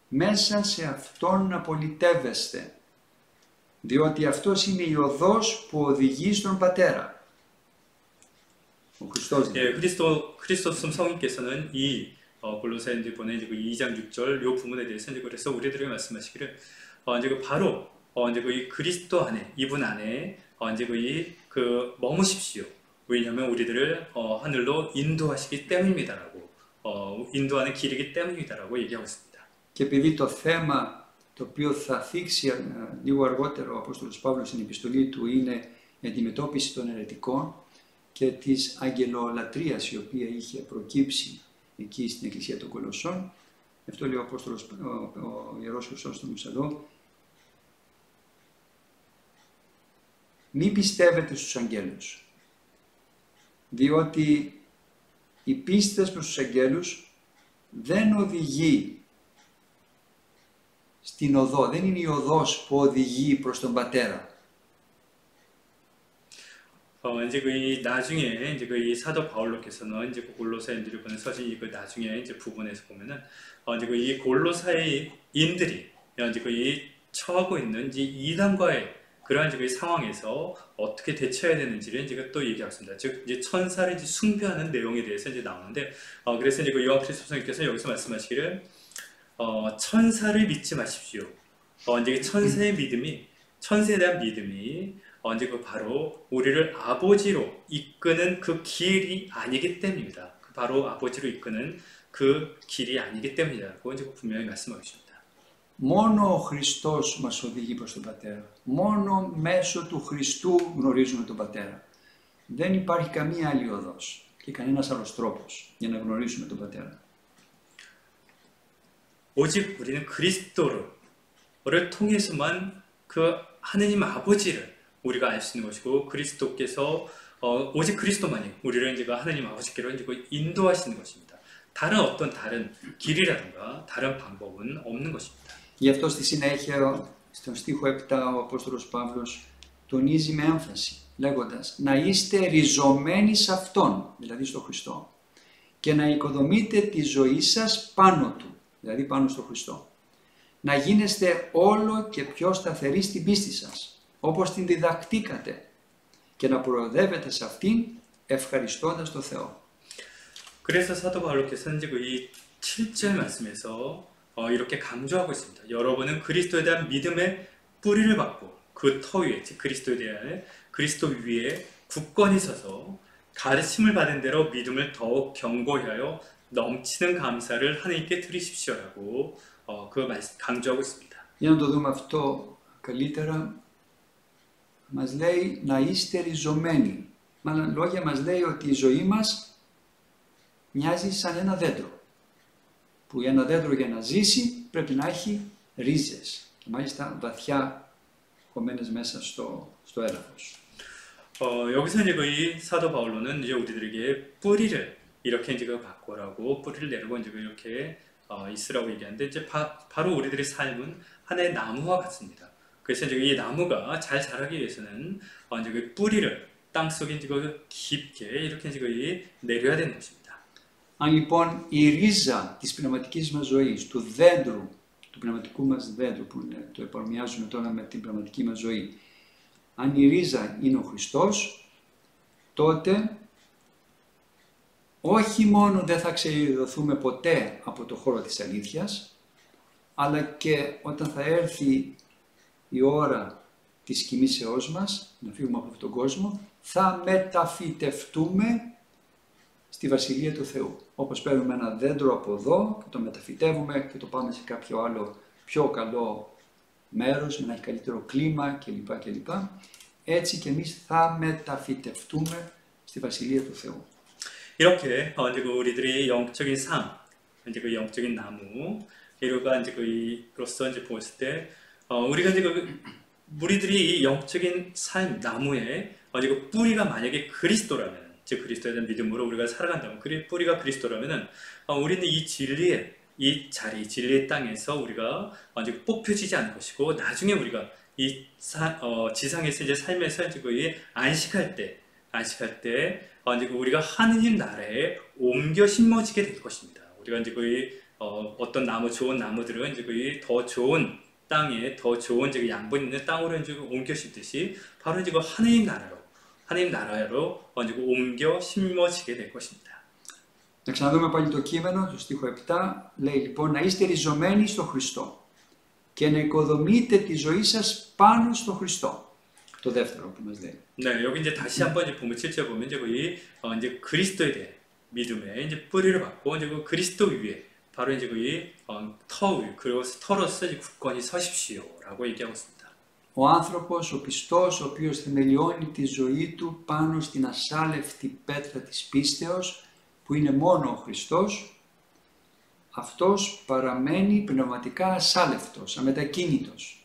μέσα σε αυτόν να πολιτεύεστε, διότι αυτός είναι η οδός που οδηγεί στον Πατέρα. Ο Χριστός 예, 그리스도씀 성인께서는 이 골로새인들 보낸 2장 6절 요 부분에 대해서 이제 그래서 우리들에게 말씀하시기를 이제 바로 이제 이 그리스도 안에 이분 안에 이제 머무십시오. 왜냐하면 우리들을 하늘로 인도하시기 때문입니다라고 인도하는 길이기 때문이다라고 얘기하고 있습니다. Και επειδή το θέμα το οποίο θα θίξει λίγο αργότερο ο Απόστολος Παύλος στην επιστολή του είναι η αντιμετώπιση των αιρετικών και της αγγελολατρείας η οποία είχε προκύψει εκεί στην Εκκλησία των Κολοσσών. Αυτό λέει ο Απόστολος, ο Ιερός Χρυσόστομος εδώ. Μην πιστεύετε στους αγγέλους, διότι η πίστη προς τους αγγέλους δεν οδηγεί στην οδό, δεν είναι η οδός που οδηγεί προς τον Πατέρα. 이제 이 나중에 이제 이 사도 바울로께서는 이제 골로새인들이 보낸 서신 나중에 이제 부분에서 보면은 이제 이 골로새인들이 이제 이 처하고 있는 이제 이단과의 그러한 이제 상황에서 어떻게 대처해야 되는지를 이제 또 얘기하겠습니다. 즉 이제 천사를 이제 숭배하는 내용에 대해서 이제 나오는데 그래서 이제 요한 크리스토스님께서 여기서 말씀하시기를 천사를 믿지 마십시오. 이제 천사의 믿음이 천사에 대한 믿음이 이제 바로 우리를 아버지로 이끄는 그 길이 아니기 때문입니다. 바로 아버지로 이끄는 그 길이 아니기 때문이라고 이제 분명히 말씀하고 있습니다. Μόνο ο Χριστός μας οδηγεί προς τον Πατέρα. Μόνο μέσω του Χριστού γνωρίζουμε τον Πατέρα. Δεν υπάρχει καμία άλλη οδός και κανένας άλλος τρόπος για να γνωρίσουμε τον Πατέρα. 오직 우리는 그리스도를 통해서만 그 하느님 아버지를 우리가 알 수 있는 것이고 그리스도께서 오직 그리스도만이 우리를 이제 하느님 아버지께로 이제 인도하시는 것입니다. 다른 길이라든가 다른 방법은 없는 것입니다. Γι' αυτό στη συνέχεια, στον στίχο 7, ο Απόστολος Παύλος τονίζει με έμφαση, λέγοντας «Να είστε ριζωμένοι σε Αυτόν», δηλαδή στο Χριστό, και να οικοδομείτε τη ζωή σας πάνω του, δηλαδή πάνω στο Χριστό. Να γίνεστε όλο και πιο σταθεροί στην πίστη σας, όπως την διδακτήκατε, και να προοδεύετε σε αυτήν ευχαριστώντας το Θεό. 그래서 사도 바울께서는 이제 이 7절 말씀에서 이렇게 강조하고 있습니다. 여러분은 그리스도에 대한 믿음의 뿌리를 받고 그 터 위에, 즉 그리스도에 대한 그리스도 위에 굳건히 서서 가르침을 받은 대로 믿음을 더욱 견고히 하여 넘치는 감사를 하나님께 드리십시오라고 그 말씀 강조하고 있습니다. Για να το δούμε αυτό καλύτερα, μας λέει να είστε ριζωμένοι. Με άλλα λόγια μας λέει ότι η ζωή μας μοιάζει σαν ένα δέντρο. Που ένα δέντρο για να ζήσει πρέπει να έχει ρίζες. Και μάλιστα βαθιά κομμένες μέσα στο έδαφος. 여기서 이제 이 사도 바울로는 이제 우리들에게 뿌리를 이렇게 이제 바꾸라고 뿌리를 내리고 이제 이렇게 있으라고 얘기하는데 이제 바로 우리들의 삶은 하나의 나무와 같습니다. 그래서 이제 이 나무가 잘 자라기 위해서는 이제 그 뿌리를 땅 속에 이제 깊게 이렇게 이제 내려야 되는 것입니다. Αν λοιπόν η ρίζα της πνευματικής μας ζωής, του δέντρου, του πνευματικού μας δέντρου που το επαρμοιάζουμε τώρα με την πνευματική μας ζωή, αν η ρίζα είναι ο Χριστός, τότε όχι μόνο δεν θα ξεειδωθούμε ποτέ από το χώρο της αλήθειας, αλλά και όταν θα έρθει η ώρα της κοιμήσεώς μας, να φύγουμε από αυτόν τον κόσμο, θα μεταφυτευτούμε στη Βασιλεία του Θεού. Όπως παίρνουμε ένα δέντρο από εδώ και το μεταφυτεύουμε και το πάμε σε κάποιο άλλο πιο καλό μέρος, να έχει καλύτερο κλίμα κλπ. Έτσι και εμείς θα μεταφυτευτούμε στη Βασιλεία του Θεού. 이렇게 이제 우리들이 영적인 삶, 이제 그 영적인 나무, 이로가 이제 그로서 이제 보았을 때 우리가 이제 우리들이 이 영적인 삶 나무에 이제 그 뿌리가 만약에 그리스도라면, 즉 그리스도에 대한 믿음으로 우리가 살아간다면, 그 뿌리가 그리스도라면은 우리는 이 진리의 이 자리, 진리의 땅에서 우리가 이제 뽑혀지지 않을 것이고, 나중에 우리가 이 지상에서 이제 삶에서 이제 거의 안식할 때 이제 우리가 하느님 나라에 옮겨 심어지게 될 것입니다. 우리가 이제 거의 어떤 좋은 나무들은 이제 거의 더 좋은 땅에 더 좋은 이제 양분 있는 땅으로 이제 옮겨 심듯이 바로 이제 하느님 나라로 이제 옮겨 심어지게 될 것입니다. Να ξαναδούμε πάλι το κείμενο, το στίχο 7, λέει λοιπόν να είστε ριζωμένοι στο Χριστό και να οικοδομείτε τη ζωή σας πάνω στο Χριστό. Το δεύτερο που μας λέει. 네, 여기 이제 다시 한번 이제 보면 7절 보면 이제 거의 이제 그리스도에 대해 믿음에 이제 뿌리를 받고 이제 그 그리스도 위에 바로 이제 거의 터 위, 그리고 터로서 이제 굳건히 서십시오라고 얘기하고 있습니다. Ο άνθρωπος, ο πιστός, ο οποίος θεμελιώνει τη ζωή του πάνω στην ασάλευτη πέτρα της πίστεως, που είναι μόνο ο Χριστός, αυτός παραμένει πνευματικά ασάλευτος, αμετακίνητος.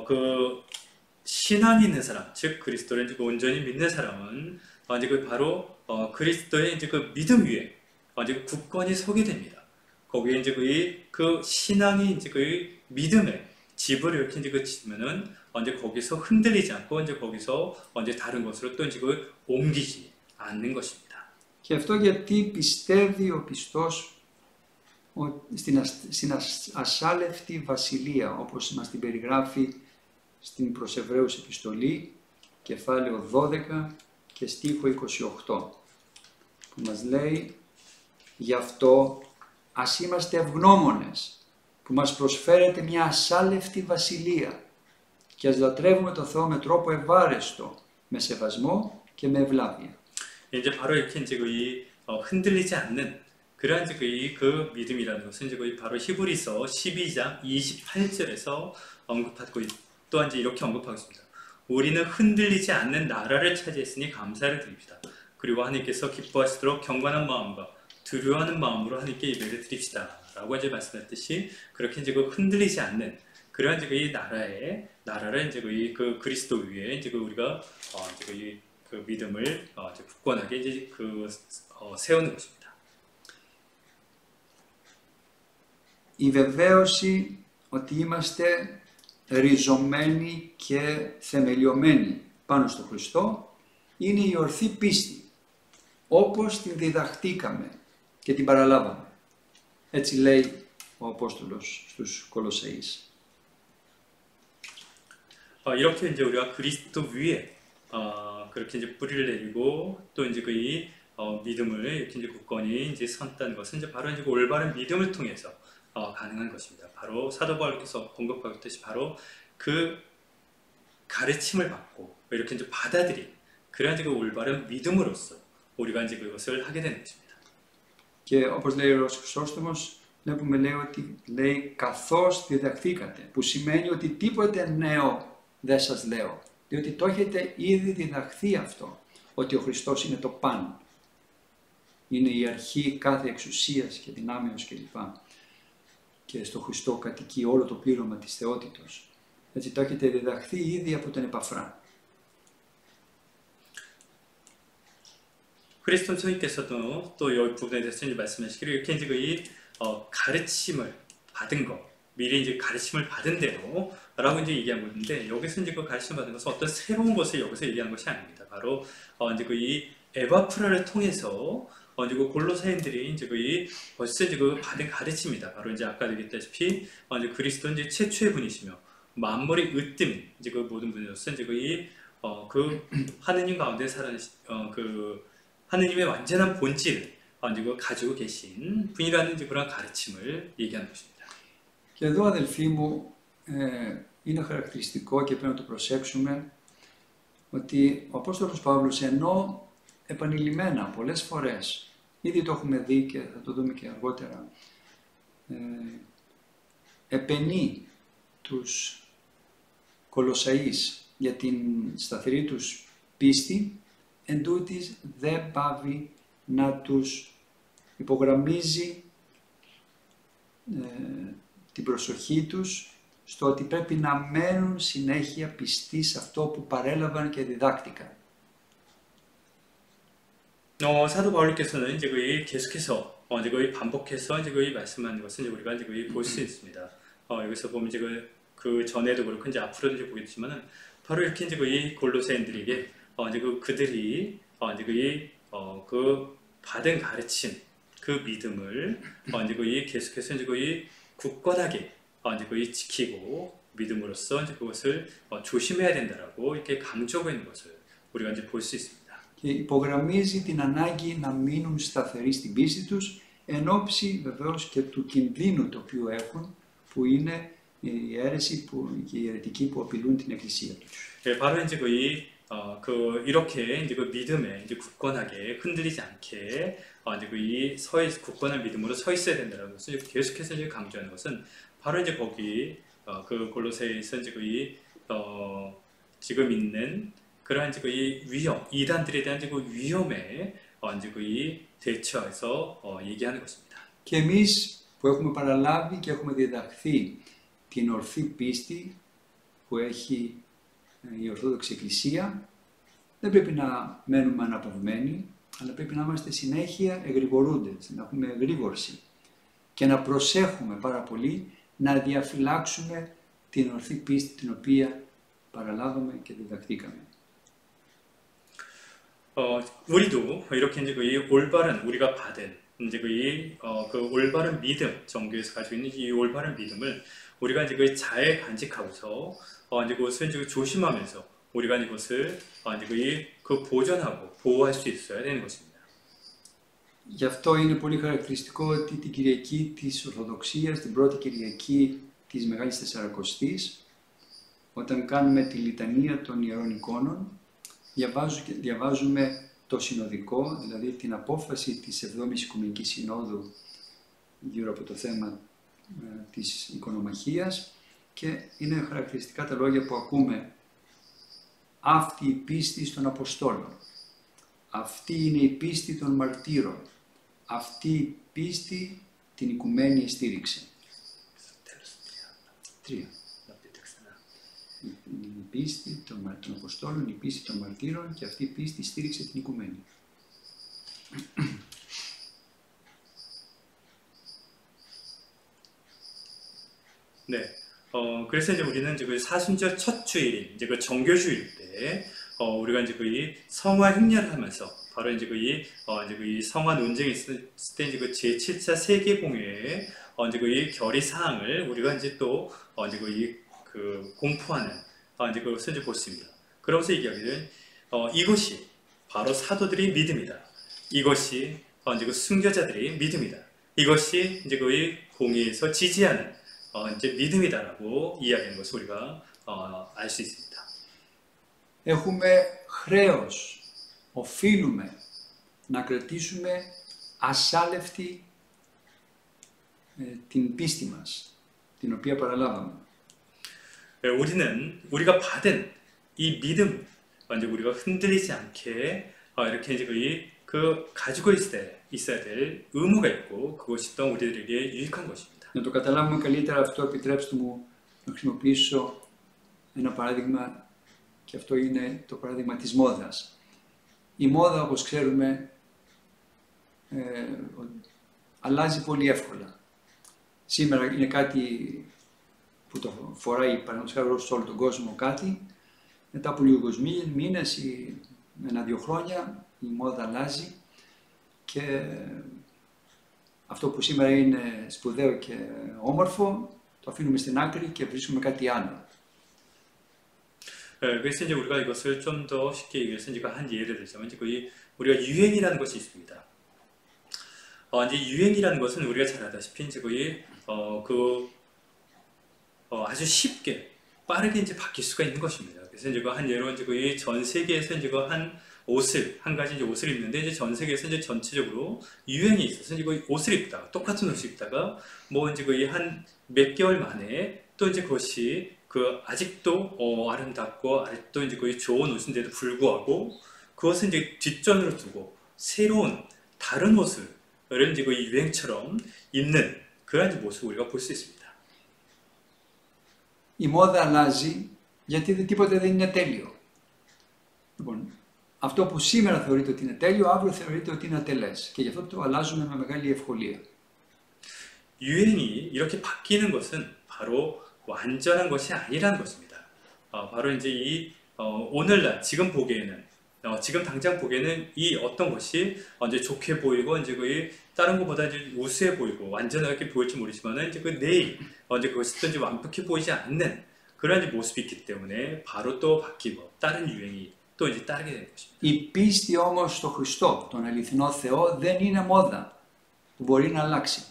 그 신앙이 있는 사람, 즉 그리스도를 이제 온전히 믿는 사람은 이제 그 바로 그리스도의 이제 그 믿음 위에 이제 굳건히 서게 됩니다. 거기에 이제 그 신앙이 이제 그 믿음의 집을 이렇게 이제 지면은 이제 거기서 흔들리지 않고 이제 거기서 이제 다른 것으로 또 이제 옮기지 않는 것입니다. Και αυτό γιατί πιστεύει ο πιστός στην ασάλευτη βασιλεία, όπως μας την περιγράφει στην προς Εβραίους επιστολή, κεφάλαιο 12 και στίχο 28, που μας λέει «Γι' αυτό ας είμαστε ευγνώμονες που μας προσφέρεται μια ασάλευτη βασιλεία και ας λατρεύουμε το Θεό με τρόπο ευάρεστο, με σεβασμό και με ευλάβεια». 이제 바로 이렇게 이제 흔들리지 않는 그러한 이제 그 믿음이라는 것은 이제 바로 히브리서 12장 28절에서 언급하고 또한 이제 이렇게 언급하고 있습니다. 우리는 흔들리지 않는 나라를 차지했으니 감사를 드립니다. 그리고 하나님께서 기뻐하시도록 경건한 마음과 두려워하는 마음으로 하나님께 예배를 드립시다라고 이제 말씀했듯이 그렇게 이제 흔들리지 않는 그러한 이제 이 나라를 이제 그 그리스도 위에 이제 우리가 이제 그 믿음을 이제 굳건하게 이제 세우는 것입니다. Η βεβαίωση ότι είμαστε ριζωμένοι και θεμελιωμένοι πάνω στο Χριστό είναι η ορθή πίστη. όπως την διδαχτήκαμε και την παραλάβαμε. Έτσι λέει ο Απόστολος στους Κολοσσαείς. 이렇게 이제 우리가 그리스도 위에 그렇게 이제 뿌리를 내리고 또 이제 그 믿음을 이렇게 이제 굳건히 이제 선다는 것은 이제 바로 이제 그 올바른 믿음을 통해서 가능한 것입니다. 바로 사도 바울께서 언급하셨듯이 바로 그 가르침을 받고 이렇게 이제 받아들인 그런 이제 그 올바른 믿음으로써 우리가 이제 그것을 하게 되는 것입니다. Και όπως λέει ο Χρυσόστομος, βλέπουμε λέει καθώς διδαχθήκατε, που σημαίνει ότι τίποτε νέο δεν σας λέω, διότι το έχετε ήδη διδαχθεί αυτό, ότι ο Χριστός είναι το παν. Είναι η αρχή κάθε εξουσίας και δυνάμεως κλπ. Και στο Χριστό κατοικεί όλο το πλήρωμα της θεότητος. Έτσι το έχετε διδαχθεί ήδη από τον Επαφρά. 그리스도 선생님께서도 또 이 부분에 대해서 이제 말씀하시기를 이렇게 이제 이 가르침을 받은 것, 미리 이제 가르침을 받은 대로라고 이제 얘기한 건데 여기서 이제 그 가르침 받은 것은 어떤 새로운 것을 여기서 얘기하는 것이 아닙니다. 바로 이제 이 에바프라를 통해서 이제 그 골로새인들이 이제 벌써 이제 그 받은 가르침입니다. 바로 이제 아까 얘기했다시피 이제 그리스도 이제 최초의 분이시며 만물의 으뜸 이제 그 모든 분으로서 이제 그 하느님 가운데 사는 그 하느님의 완전한 본질을 이제 그 가지고 계신 분이라는 이제 그런 가르침을 얘기하는 것입니다. Και εδώ, αδελφοί μου, είναι χαρακτηριστικό και πρέπει να το προσέξουμε ότι ο Απόστολος Παύλος, ενώ επανειλημμένα πολλές φορές, ήδη το έχουμε δει και θα το δούμε και αργότερα, επενεί τους Κολοσσαείς για την σταθερή τους πίστη, εν τούτοις δεν πάβει να τους υπογραμμίζει την προσοχή τους στο ότι πρέπει να μένουν συνέχεια πιστοί σε αυτό που παρέλαβαν και διδάκτηκαν. 사도 바울께서는 이제 계속해서 이제 반복해서 이제 말씀하는 것은 이제 우리가 이제 볼 수 있습니다. 여기서 보면 이제 그 전에도 그렇고 이제 앞으로도 이제 보겠지만은 바로 이렇게 이제 골로새인들에게 이제 그들이 이제 그 받은 가르침, 그 믿음을 이제 계속해서 이제 굳건하게 이제 지키고 믿음으로써 이제 그것을 조심해야 된다라고 이렇게 강조하고 있는 것을 우리가 이제 볼 수 있습니다. Και υπογραμμίζει την ανάγκη να μείνουν σταθεροί στην πίστη τους, εν ώψη βεβαίως και του κινδύνου το οποίο έχουν, που είναι η αίρεση και η αιρετική που απειλούν την εκκλησία τους. 바로 이제 이렇게 이제 그 믿음에 이제 굳건하게 흔들리지 않게 이제 굳건한 믿음으로 서 있어야 된다는 것을 계속해서 이제 강조하는 것은 바로 이제 거기 그 골로새에서 이제 지금 있는 그러한 이제 위험, 이단들에 대한 이제 위험에 이제 대처해서 얘기하는 것입니다. Και εμείς που έχουμε παραλάβει και έχουμε διδαχθεί την ορθή πίστη που έχει η Ορθόδοξη Εκκλησία, δεν πρέπει να μένουμε αναπαυμένοι, αλλά πρέπει να είμαστε συνέχεια εγρηγορούντες, να έχουμε εγρήγορση και να προσέχουμε πάρα πολύ να διαφυλάξουμε την ορθή πίστη την οποία παραλάβαμε και διδαχθήκαμε. 우리도 이렇게 이제 올바른 우리가 받은 이제 그 올바른 믿음, 정교에서 가지고 있는 이 올바른 믿음을 우리가 이제 잘 간직하고서 이제 그것을 이제 조심하면서 우리가 이것을 이제 그 보존하고 보호할 수 있어야 되는 것입니다. Γι' αυτό είναι πολύ χαρακτηριστικό ότι την Κυριακή της Ορθοδοξίας, την πρώτη Κυριακή της Μεγάλης Τεσσαρακοστής, όταν κάνουμε τη λιτανία των Ιερών Εικόνων, διαβάζουμε το συνοδικό, δηλαδή την απόφαση της 7ης Οικουμενικής Συνόδου γύρω από το θέμα της οικονομαχίας και είναι χαρακτηριστικά τα λόγια που ακούμε. Αυτή η πίστη των Αποστόλων, αυτή είναι η πίστη των μαρτύρων, αυτή η πίστη την οικουμένη στήριξε. Τρία. Η πίστη των Αποστόλων, η πίστη των μαρτύρων και αυτή η πίστη στήριξε την οικουμένη. 네, 그래서 이제 우리는 이제 그 사순절 첫 주일인 이제 그 정교주일 때 우리가 이제 이 성화 행렬을 하면서 바로 이제 이 성화 논쟁이 있을 때 이제 그 제7차 세계공회의 이제 이 결의 사항을 우리가 이제 또 이제 그 공포하는 이제 그것을 이제 보습니다. 그러면서 얘기하기를 이것이 바로 사도들의 믿음이다. 이것이 이제 그 순교자들의 믿음이다. 이것이 이제 그 공의에서 지지하는 이제 믿음이다라고 이야기하는 것을 우리가 알 수 있습니다. Έχουμε χρέος, οφείλουμε να κρατήσουμε ασάλευτη την πίστη μας, την οποία παραλάβαμε. 우리가 받은 이 믿음, 이제 우리가 흔들리지 않게 이렇게 이제 그 가지고 있어야 될 의무가 있고 그것이 또 우리들에게 유익한 것입니다. Να το καταλάβουμε καλύτερα αυτό, επιτρέψτε μου να χρησιμοποιήσω ένα παράδειγμα, και αυτό είναι το παράδειγμα της μόδας. Η μόδα, όπως ξέρουμε, αλλάζει πολύ εύκολα. Σήμερα είναι κάτι που το φοράει παραδείγματος χάρη σε όλο τον κόσμο κάτι, μετά από λίγους μήνες ή ένα-δύο χρόνια η μόδα αλλάζει και αυτό που σήμερα είναι σπουδαίο και όμορφο το αφήνουμε στην άκρη και βρίσκουμε κάτι άλλο. 그래서 이제 우리가 이것을 좀 더 쉽게 얘기해서 이제 한 예를 들자면 이제 우리가 유행이라는 것이 있습니다. 이제 유행이라는 것은 우리가 잘 알다시피 이제 아주 쉽게 빠르게 이제 바뀔 수가 있는 것입니다. 그래서 이제 한 예로 이제 전 세계에서 이제 한 가지 이제 옷을 입는데 이제 전 세계에서 이제 전체적으로 유행이 있어서 이제 옷을 입다가 똑같은 옷을 입다가 뭐 이제 한 몇 개월 만에 또 이제 그것이 아직도 아름답고 아직도 이제 좋은 옷인데도 불구하고 그것을 이제 뒷전으로 두고 새로운 다른 옷을 이제 유행처럼 입는 그런 모습을 우리가 볼 수 있습니다. Η μόδα αλλάζει γιατί τίποτε δεν είναι τέλειο. Λοιπόν, αυτό που σήμερα θεωρείται ότι είναι τέλειο, αύριο θεωρείται ότι είναι ατελές. Και γι' αυτό το αλλάζουμε με μεγάλη ευκολία. 유행이 이렇게 바뀌는 것은 바로 완전한 것이 아니라는 것입니다. 바로 이제 오늘날 지금 보기에는 지금 당장 보기에는 이 어떤 것이 이제 좋게 보이고 이제 다른 것보다 이제 우수해 보이고 완전하게 보일지 모르지만은 이제 내일 이제 그것이 또 이제 완벽해 보이지 않는 그런 이제 모습이 있기 때문에 바로 또 바뀌고 다른 유행이 또 이제 따르게 되는 것입니다. Η πίστη όμως στο Χριστό, τον αληθινό Θεό, δεν είναι μόδα που μπορεί να αλλάξει.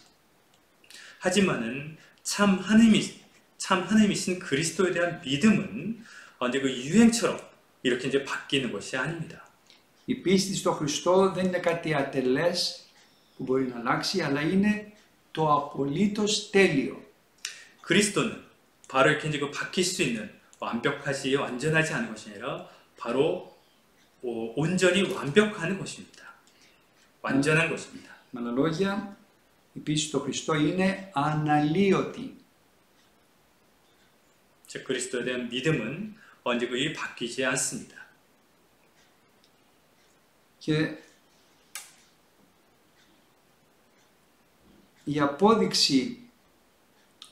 하지만은 참 하나님이신 그리스도에 대한 믿음은 이제 유행처럼 이렇게 이제 바뀌는 것이 아닙니다. Η πίστη στο Χριστό δεν είναι κάτι ατελές που μπορεί να αλλάξει, αλλά είναι το απολύτως τέλειο. 그리스도는 바로 이렇게 이제 바뀔 수 있는 완전하지 않은 것이 아니라 바로 온전히 완벽한 것입니다. 완전한 것입니다. Με άλλα λόγια, η πίστη στο Χριστό είναι αναλύωτη. 즉 그리스도에 대한 믿음은 언제 바뀌지 않습니다. Και η απόδειξη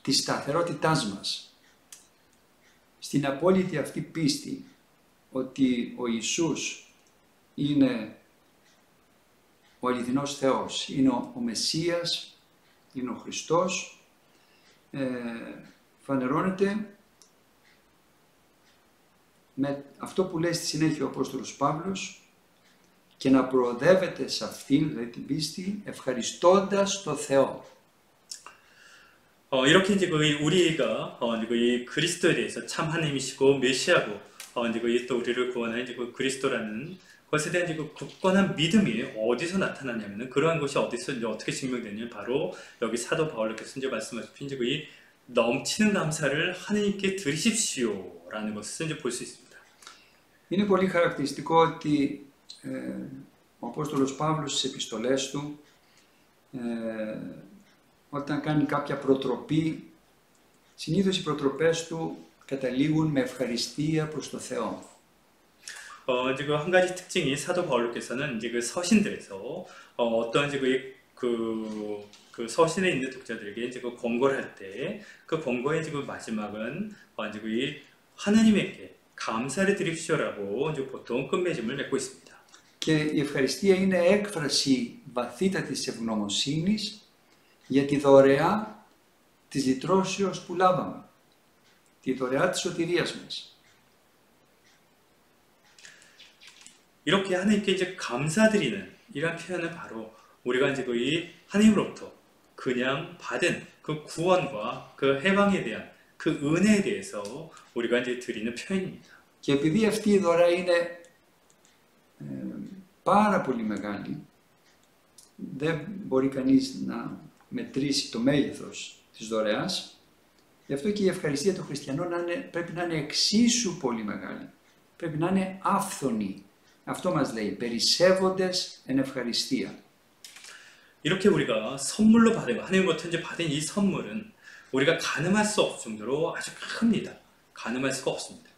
της σταθερότητάς μας στην απόλυτη αυτή πίστη ότι ο Ιησούς είναι ο αληθινός Θεός, είναι ο Μεσσίας, είναι ο Χριστός, φανερώνεται με αυτό που λέει στη συνέχεια ο Απόστολος Παύλος, και να προοδεύετε σε αυτήν, δηλαδή την πίστη, ευχαριστώντας το Θεό. 이렇게 이제 우리가 이제 그리스도에 대해서 참 하나님이시고 메시아고 이제 또 우리를 구원하는 이제 그리스도라는 것에 대한 이제 굳건한 믿음이 어디서 나타나냐면은 그러한 것이 어디서 이제 어떻게 증명되냐면 바로 여기 사도 바울께서 이제 말씀하신 이제 넘치는 감사를 하나님께 드리십시오라는 것을 이제 볼 수 있습니다. Είναι πολύ χαρακτηριστικό ότι ο Απόστολος Παύλος στις επιστολές του, όταν κάνει κάποια προτροπή, συνήθως οι προτροπές του καταλήγουν με ευχαριστία προς το Θεό. 이제 한 가지 특징이 사도 바울께서는 이제 서신들에서 어떤 이제 그 서신에 있는 독자들에게 이제 권고를 할 때 그 권고의 이제 마지막은 이제 하나님에게 감사를 드립시오라고 이제 보통 끝맺음을 맺고 있습니다. Και Και η ευχαριστία είναι έκφραση βαθύτατης ευγνωμοσύνης για τη δωρεά της λυτρώσεως που λάβαμε, τη δωρεά της σωτηρίας μας. 이렇게 하나님께 이제 감사드리는 이런 표현은 바로 우리가 이제 이 하나님으로부터 그냥 받은 그 구원과 그 해방에 대한 그 은혜에 대해서 우리가 이제 드리는 표현입니다. Και επειδή αυτή η δωρεά είναι πάρα πολύ μεγάλη, δεν μπορεί κανείς να μετρήσει το μέγεθος της δωρεάς, γι' αυτό και η ευχαριστία των χριστιανών πρέπει να είναι εξίσου πολύ μεγάλη. Πρέπει να είναι άφθονη. Αυτό μας λέει, περισσεύοντες εν ευχαριστία. 이렇게 우리가 선물로 받은, 하나님부터 이제 받은 이 선물은 우리가 가늠할 수 없을 정도로 아주 큽니다. 가늠할 수가 없습니다.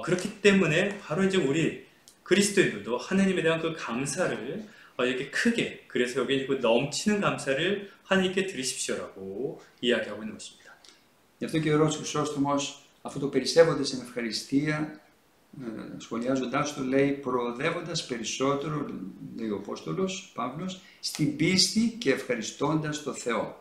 그렇기 때문에 바로 이제 우리 그리스도인들도 하나님에 대한 그 감사를 이렇게 크게, 그래서 여기 그 넘치는 감사를 하나님께 드리십시오라고 이야기하고 있는 것입니다. Γι' αυτό και ο Ιερός Χρυσόστομος, αυτό το περισσεύοντες εν ευχαριστία, σχολιάζοντάς το λέει προοδεύοντας περισσότερο, λέει ο Απόστολος Παύλος, στην πίστη και ευχαριστώντας το Θεό.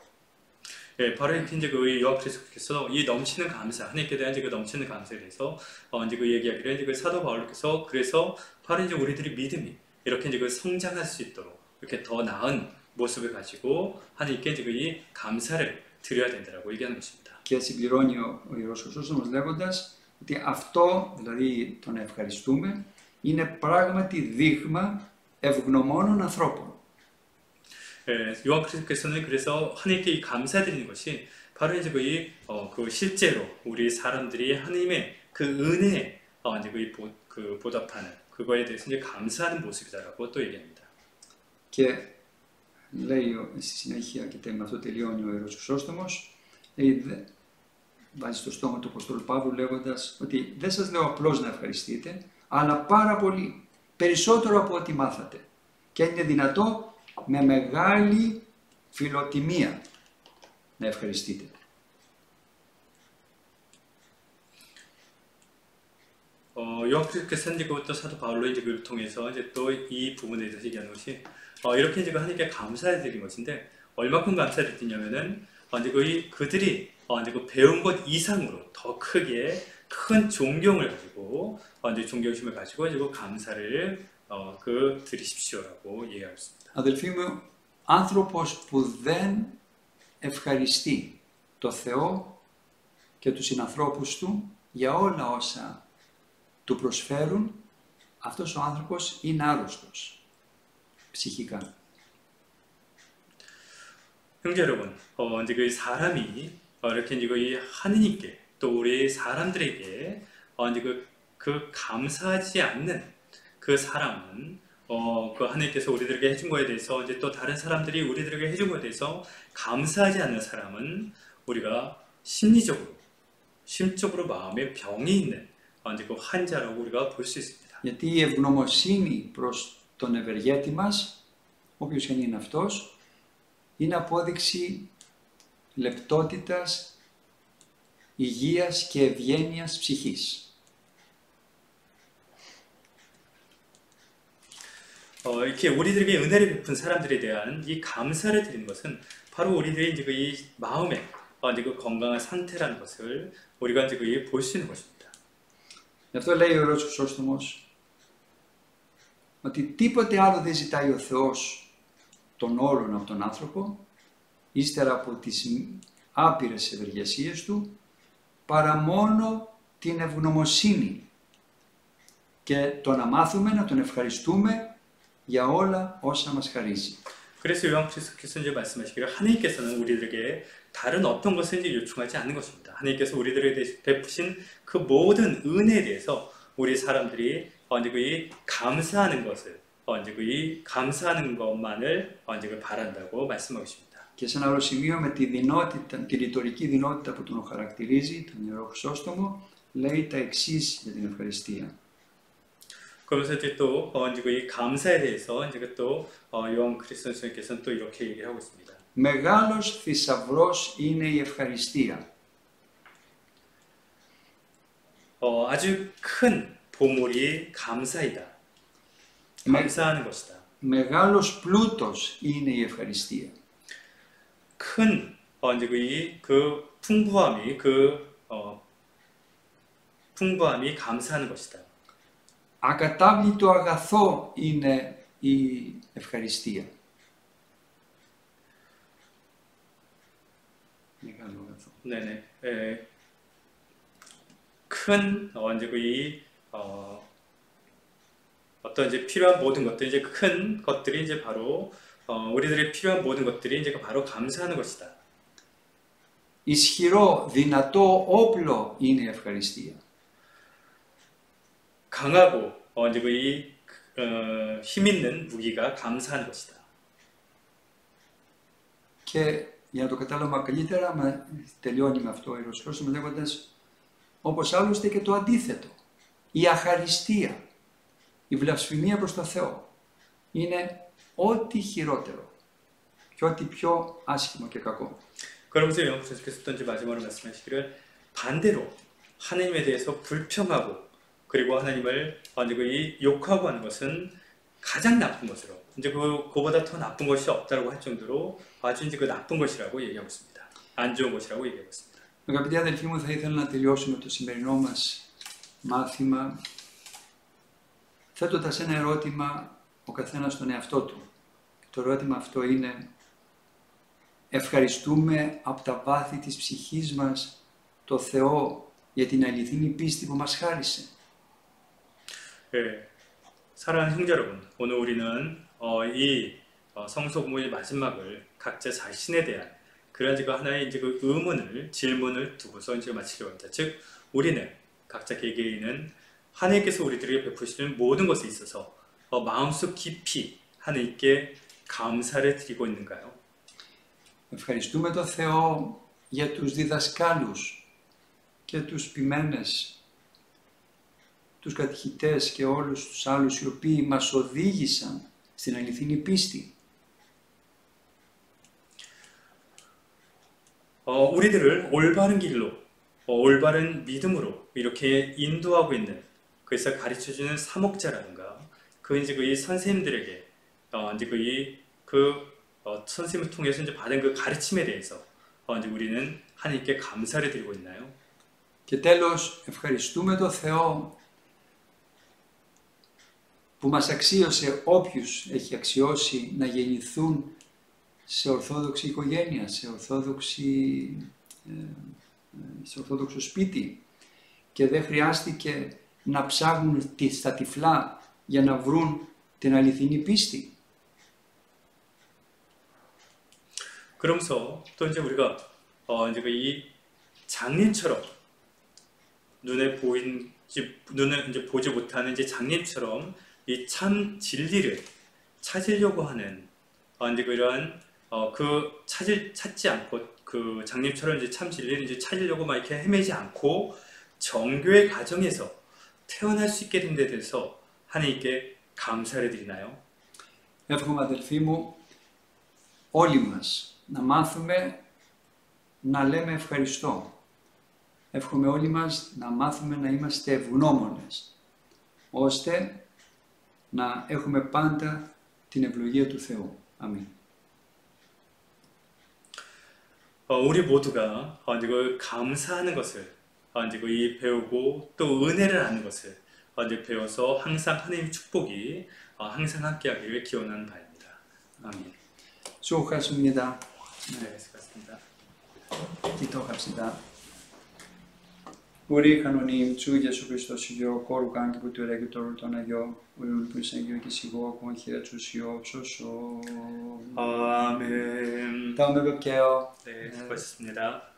예, 바로 이렇게 이제 그 요한그리스도께서 이 넘치는 감사, 하나님께 대한 이제 그 넘치는 감사에 대해서 이제 그 얘기하기를 이제 그 사도 바울께서 그래서 바로 이제 우리들이 믿음이 이렇게 이제 그 성장할 수 있도록 이렇게 더 나은 모습을 가지고 하나님께 이제 그 이 감사를 드려야 된다라고 얘기하는 것입니다. Και συμπληρώνει ο Ιερός Χρυσόστομος λέγοντας ότι αυτό, δηλαδή το να ευχαριστούμε, είναι πράγματι δείγμα ευγνωμόνων ανθρώπων. 요한그리스도께서는 그래서 하나님께 이 감사드리는 것이 바로 이제 그 실제로 우리 사람들이 하나님의 그 은혜에 이제 그 보답하는 그거에 대해서 이제 감사하는 모습이다라고 또 얘기합니다. Και λέει στη συνέχεια, και με αυτό τελειώνει ο Ιερός Χρυσόστομος, λέει, βάζει στο στόμα του Αποστόλου Παύλου λέγοντας ότι δεν σας λέω απλώς να ευχαριστείτε, αλλά πάρα πολύ, περισσότερο από ό,τι μάθατε. Και αν είναι δυνατό, με μεγάλη φιλοτιμία να ευχαριστείτε. 요한그리스도께서는 이제 그것도 사도 바울로 이제 그를 통해서 이제 또 이 부분에 대해서 얘기하는 것이 이렇게 이제 하나님께 감사드린 것인데 얼마큼 감사드렸냐면은 이제 그들이 이제 그 배운 것 이상으로 더 크게 큰 존경을 가지고 이제 존경심을 가지고 이제 그 감사를 그 드리십시오라고 얘기하고 있습니다. Αδελφοί μου, άνθρωπος που δεν ευχαριστεί το Θεό και τους συνανθρώπους του για όλα όσα του προσφέρουν, αυτός ο άνθρωπος είναι άρρωστος ψυχικά. 형제 여러분, 이제 그 사람이 이렇게 이제 이 하느님께 또 우리 사람들에게 이제 그 감사하지 않는 그 사람은 그 하나님께서 우리들에게 해준 거에 대해서 이제 또 다른 사람들이 우리들에게 해준 거에 대해서 감사하지 않는 사람은 우리가 심적으로 마음에 병이 있는 이제 그 환자라고 우리가 볼 수 있습니다. Γιατί η ευγνωμοσύνη προς τον ευεργέτη μας, όποιος και αν είναι αυτός, είναι απόδειξη λεπτότητας, υγείας και ευγένειας ψυχής. 이렇게 우리들에게 은혜를 베푼 사람들에 대한 이 감사를 드리는 것은 바로 우리들의 이제 이 마음의 이제 그 건강한 상태라는 것을 우리가 이제 볼 수 있는 것입니다. Γι' αυτό λέει ο Ιερός Χρυσόστομος ότι τίποτε άλλο δεν ζητάει ο Θεός των όλων από τον άνθρωπο, ύστερα από τις άπειρες ευεργεσίες του, παρά μόνο την ευγνωμοσύνη και το να μάθουμε να τον ευχαριστούμε για όλα όσα μας χαρίζει. 그래서 요한그리스도께서 이제 말씀하시기를 하나님께서는 우리들에게 다른 어떤 것을 이제 요청하지 않는 것입니다. 하나님께서 우리들에게 베푸신 그 모든 은혜에 대해서 우리 사람들이 이제 이 감사하는 것을 이제 감사하는 것만을 이제 바란다고 말씀하고 있습니다. Και σε ένα άλλο σημείο με τη δυνότητα, τη ρητορική δυνότητα που τον χαρακτηρίζει, τον Ιερό Χρυσόστομο, λέει τα εξής για την ευχαριστία. 그러면서 이제 또 이제 이 감사에 대해서 이제 또 요한 그리스도 선생님께서는 또 이렇게 얘기를 하고 있습니다. Μεγάλος θησαυρός είναι η ευχαριστία. 아주 큰 보물이 감사이다. 감사하는 것이다. Μεγάλος πλούτος είναι η ευχαριστία. 큰 이제 그 풍부함이 감사하는 것이다. Ακατάβλητο αγαθό είναι η ευχαριστία. Μεγάλο αγαθό. 네네. 큰 이제 어떤 이제 필요한 모든 것들 이제 큰 것들이 이제 바로 우리들의 필요한 모든 것들이 이제 바로 감사하는 것이다. Ισχυρό, δυνατό όπλο είναι η ευχαριστία. 강하고 이제 힘 있는 무기가 감사하는 것이다. Και για να το κατάλαβα καλύτερα, τελειώνει με αυτό ο Ιερός Χρήστος λέγοντας, όπως άλλωστε και το αντίθετο. Η αχαριστία, η βλασφημία προς τον Θεό είναι ό,τι χειρότερο και ό,τι πιο άσχημο και κακό. 그러면서 영국선생님께서 또 이제 마지막으로 말씀하시기를 반대로 하나님에 대해서 불평하고 그리고 하나님을 욕하고 하는 것은 가장 나쁜 것으로 이제 그보다 더 나쁜 것이 없다고 할 정도로 아주 이제 그 나쁜 것이라고 얘기하고 있습니다. 안 좋은 것이라고 얘기하고 있습니다. Αγαπητοί αδελφοί μου, θα ήθελα να τελειώσουμε το σημερινό μας μάθημα θέτοντας ένα ερώτημα ο καθένας στον εαυτό του. Το ερώτημα αυτό είναι: ευχαριστούμε από τα βάθη της ψυχής μας το Θεό για την αληθινή πίστη που μας χάρισε? 네, 사랑하는 형제 여러분, 오늘 우리는 이 성소부모의 마지막을 각자 자신에 대한 그런 하나의 이제 그 질문을 두고서 이제 마치려고 합니다. 즉, 우리는 각자 개개인은 하나님께서 우리들에게 베푸시는 모든 것에 있어서 마음속 깊이 하나님께 감사를 드리고 있는가요? Ευχαριστούμε τον Θεό για τους διδασκάλους και τους ποιμένες, τους κατηχητές και όλους τους άλλους οι οποίοι μας οδήγησαν στην αληθινή πίστη. 우리들을 올바른 길로, 올바른 믿음으로 이렇게 인도하고 있는, 그래서 가르쳐주는 사목자라든가, 이 선생님들에게, 선생님을 통해서 이제 받은 그 가르침에 대해서, 이제 우리는 하나님께 감사를 드리고 있나요? Και τέλος, ευχαριστούμε τον Θεό που μας αξίωσε όποιους έχει αξιώσει να γεννηθούν σε ορθόδοξη οικογένεια, σε ορθόδοξο σπίτι και δεν χρειάστηκε να ψάχνουν στα τυφλά για να βρουν την αληθινή πίστη. 그러면서 또 이제 우리가 이 장님처럼 눈에 이제 보지 못하는 이제 장님처럼 이 참 진리를 찾으려고 하는 이제 그런 찾지 않고 그 장님처럼 이제 참 진리를 이제 찾으려고 막 이렇게 헤매지 않고 정교의 과정에서 태어날 수 있게 된 데 대해서 하나님께 감사를 드리나요? Εύχομαι, αδελφοί μου, όλοι μας να μάθουμε να λέμε ευχαριστώ. Εύχομαι όλοι μας να μάθουμε να είμαστε ευγνώμονες, ώστε να έχουμε πάντα την ευλογία του Θεού. Αμήν. 우리 모두가 이제 감사하는 것을 이제 배우고 또 은혜를 아는 것을 이제 배워서 항상 하나님의 축복이 항상 함께하기를 기원하는 바입니다. 아멘. 수고하셨습니다. 네, 수고하셨습니다. 기도합시다. 우리 하나님 주 예수 그리스도시요 거룩한 그 부활의 기도를 전하여 우리를 불쌍히 여기시고 공හි해 주시옵소서. 아멘. 다음에 뵐게요. 네, 수고하셨습니다.